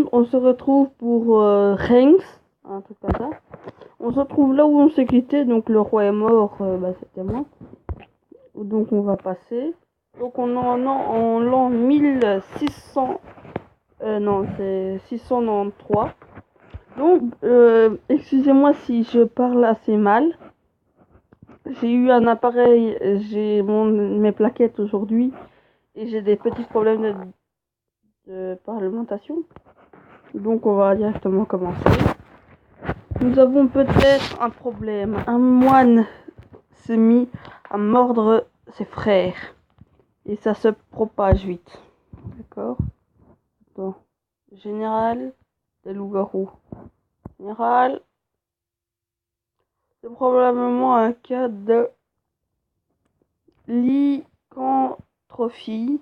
monde, on se retrouve pour Reims, un truc comme ça. On se retrouve là où on s'est quitté, donc le roi est mort, c'était moi. Donc on va passer. Donc on est en l'an 1600, non c'est 693. Donc excusez-moi si je parle assez mal. J'ai eu un appareil, j'ai mes plaquettes aujourd'hui et j'ai des petits problèmes de parlementation. Donc on va directement commencer. Nous avons peut-être un problème. Un moine s'est mis à mordre ses frères. Et ça se propage vite. D'accord? Bon. Général des loups-garous. Général, c'est probablement un cas de lycanthropie.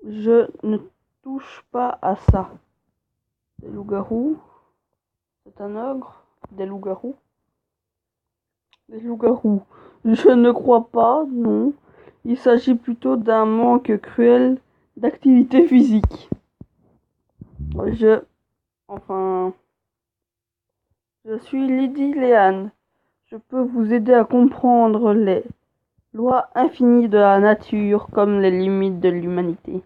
Je ne touche pas à ça. Des loups-garous. C'est un ogre. Des loups-garous. Des loups-garous. Je ne crois pas, non. Il s'agit plutôt d'un manque cruel d'activité physique. Je suis Lydie Léane. Je peux vous aider à comprendre les lois infinies de la nature comme les limites de l'humanité.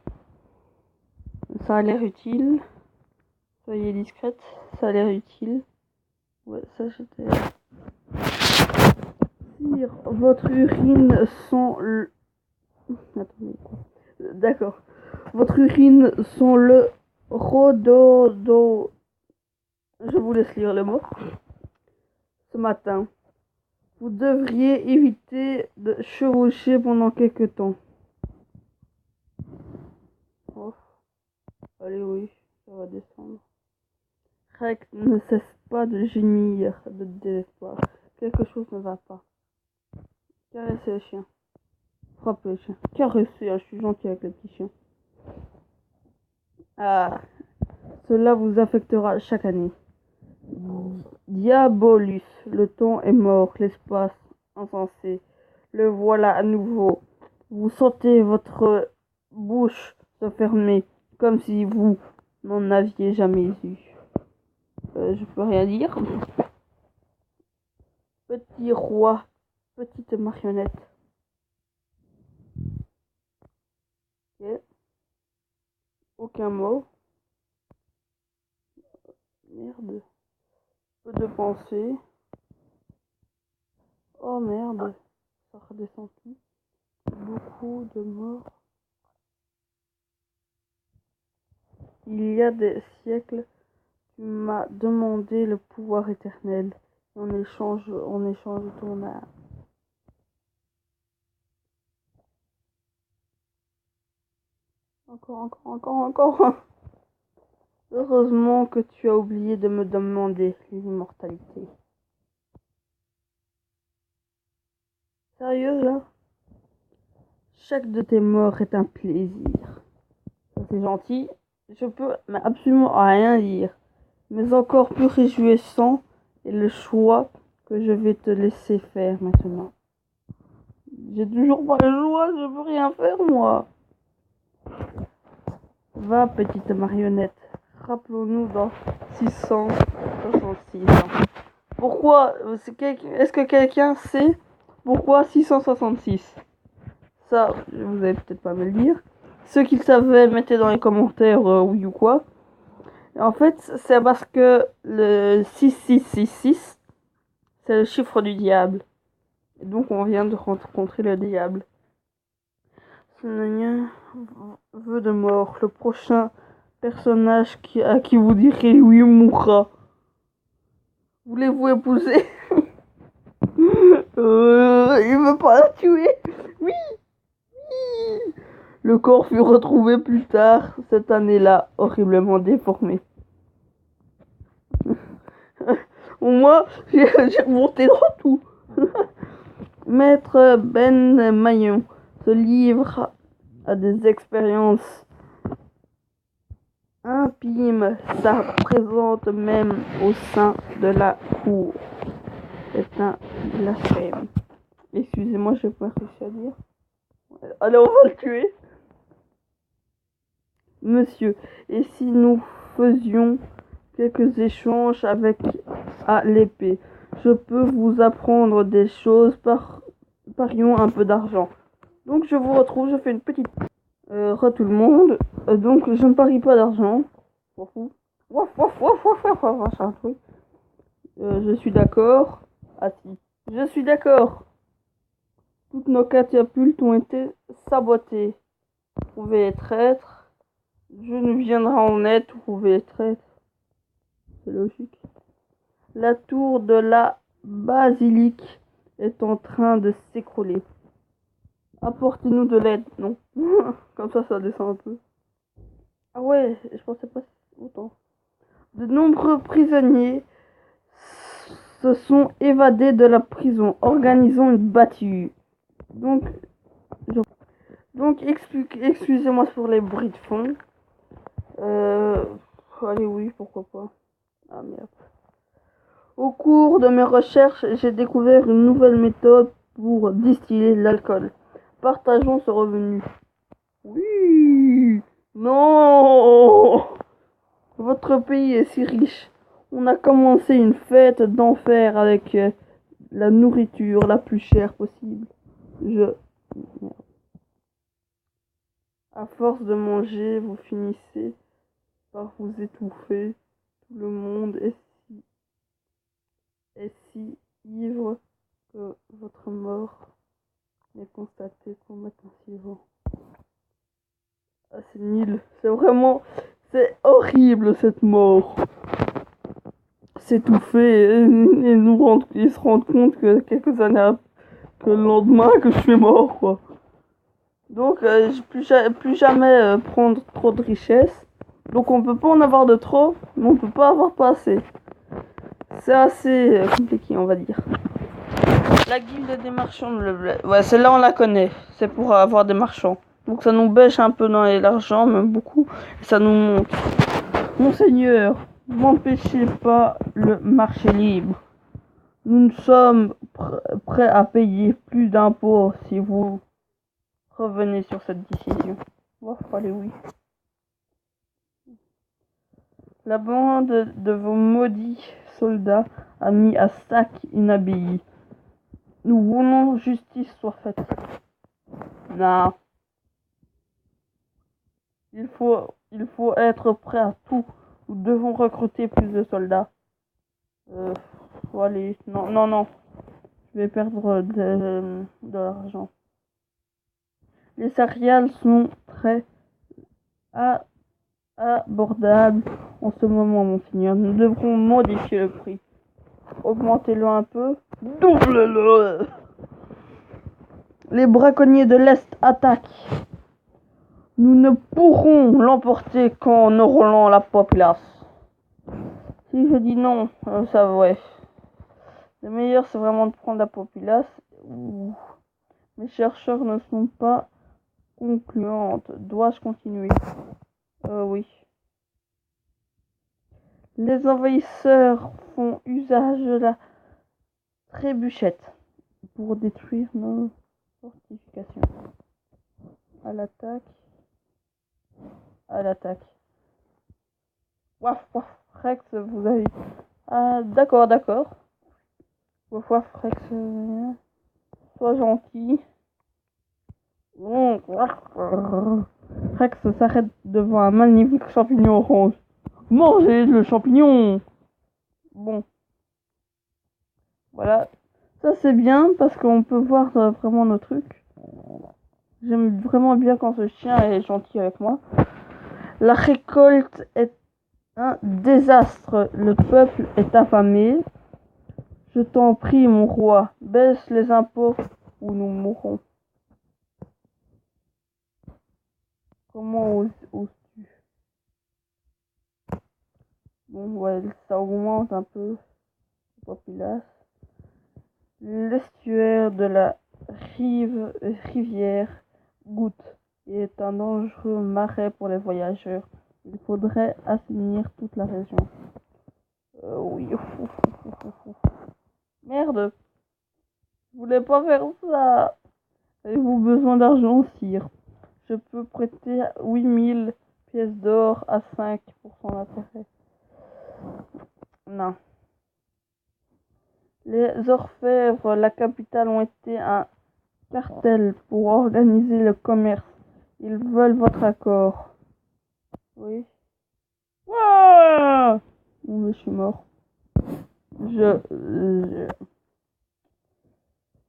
Ça a l'air utile. Soyez discrète. Ça a l'air utile. Ouais, ça j'étais... Sire, votre urine sent le... Attendez. D'accord. Votre urine sent le rhododo... Je vous laisse lire le mot. Ce matin. Vous devriez éviter de chevaucher pendant quelque temps. Oh. Allez, oui, ça va descendre. Rex ne cesse pas de gémir de désespoir. Quelque chose ne va pas. Caressez le chien. Frappez le chien. Caressez, je suis gentil avec le petit chien. Ah, cela vous affectera chaque année. Diabolus, le temps est mort, l'espace insensé. Le voilà à nouveau. Vous sentez votre bouche se fermer, comme si vous n'en aviez jamais eu. Je peux rien dire. Petit roi, petite marionnette. Okay. Aucun mot. Merde. Peu de pensée. Oh merde. Ça redescend plus. Beaucoup de morts. Il y a des siècles, tu m'as demandé le pouvoir éternel. En échange de ton âme. Encore. Heureusement que tu as oublié de me demander l'immortalité. Sérieux, là? Chaque de tes morts est un plaisir. Ça, c'est gentil. Je peux absolument rien dire. Mais encore plus réjouissant est le choix que je vais te laisser faire maintenant. J'ai toujours pas le choix, je peux rien faire, moi. Va, petite marionnette. Rappelons-nous dans 666. Pourquoi est-ce que quelqu'un sait pourquoi 666? Ça, vous allez peut-être pas me le dire. Ceux qui le savaient, mettez dans les commentaires oui ou quoi. En fait, c'est parce que le 6666, c'est le chiffre du diable. Et donc, on vient de rencontrer le diable. Vœu de mort. Le prochain personnage à qui vous direz oui mourra. Voulez-vous épouser? Il veut pas la tuer. Oui. Le corps fut retrouvé plus tard cette année-là, horriblement déformé. Moi, j'ai remonté dans tout. Maître Ben Maillon se livre à des expériences infimes, ça présente même au sein de la cour. C'est un blasphème. Excusez-moi, je n'ai pas réussi à dire. Allez, on va le tuer. Monsieur, et si nous faisions quelques échanges avec à l'épée. Je peux vous apprendre des choses, parions un peu d'argent. Donc je vous retrouve, je fais une petite... tout le monde. Donc je ne parie pas d'argent. Waf, c'est un truc. Je suis d'accord. Ah si. Je suis d'accord. Toutes nos catapultes ont été sabotées. Trouvez les traîtres. Je ne viendrai en aide, trouvez les traîtres. C'est logique. La tour de la basilique est en train de s'écrouler. Apportez-nous de l'aide. Non. Comme ça descend un peu. Ah ouais, je pensais pas autant. De nombreux prisonniers se sont évadés de la prison, organisant une battue. Donc, excusez-moi pour les bruits de fond. Allez, oui, pourquoi pas. Ah merde. Au cours de mes recherches, j'ai découvert une nouvelle méthode pour distiller l'alcool. Partageons ce revenu. Oui. Non. Votre pays est si riche. On a commencé une fête d'enfer avec la nourriture la plus chère possible. À force de manger, vous finissez par vous étouffer. Tout le monde est si ivre que votre mort n'est constatée qu'au matin suivant. Ah, c'est nul. C'est horrible cette mort. S'étouffer et se rendre compte que quelques années que le lendemain que je suis mort, quoi. Donc, plus jamais prendre trop de richesses. Donc, on peut pas en avoir de trop, mais on peut pas avoir pas assez. C'est assez compliqué, on va dire. La guilde des marchands de blé. Ouais, celle-là, on la connaît. C'est pour avoir des marchands. Donc, ça nous bêche un peu dans l'argent, même beaucoup. Et ça nous monte. Monseigneur, n'empêchez pas le marché libre. Nous sommes prêts à payer plus d'impôts si vous revenez sur cette décision. Oh, allez, oui. La bande de vos maudits soldats a mis à sac une abbaye. Nous voulons justice soit faite. Non. Il faut être prêt à tout. Nous devons recruter plus de soldats. Allez, non. Je vais perdre de l'argent. Les céréales sont très abordables en ce moment, monseigneur. Nous devrons modifier le prix. Augmentez-le un peu. Double-le. Les braconniers de l'Est attaquent. Nous ne pourrons l'emporter qu'en enrôlant la populace. Si je dis non, ça ouais. Le meilleur, c'est vraiment de prendre la populace. Mes chercheurs ne sont pas concluantes. Dois-je continuer? Oui. Les envahisseurs font usage de la trébuchette pour détruire nos fortifications. À l'attaque. Waf, Rex, vous avez... Ah, d'accord. Waf, Rex, sois gentil. Rex s'arrête devant un magnifique champignon orange. Mangez le champignon. Bon. Voilà. Ça c'est bien parce qu'on peut voir vraiment nos trucs. J'aime vraiment bien quand ce chien est gentil avec moi. La récolte est un désastre. Le peuple est affamé. Je t'en prie, mon roi, baisse les impôts ou nous mourrons. Comment oses-tu? Bon, ouais, ça augmente un peu la populace. L'estuaire de la rivière Goutte est un dangereux marais pour les voyageurs. Il faudrait assainir toute la région. Oui. Merde. Je voulais pas faire ça. Avez-vous besoin d'argent, sire? Je peux prêter 8000 pièces d'or à 5% d'intérêt. Non. Les orfèvres, la capitale, ont été un cartel pour organiser le commerce. Ils veulent votre accord. Oui. Wouah! Bon, mais je suis mort.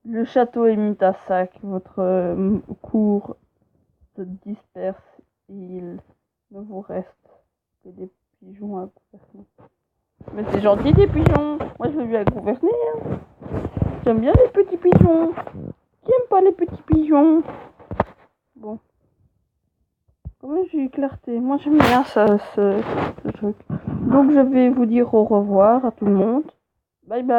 Le château est mis à sac. Votre cour se disperse et il ne vous reste que des pigeons à gouverner. Mais c'est gentil des pigeons. Moi je veux bien gouverner. Hein. J'aime bien les petits pigeons. Qui aime pas les petits pigeons? Bon. Comment j'ai eu clarté? Moi j'aime bien ça, ce truc. Donc je vais vous dire au revoir à tout le monde. Bye bye.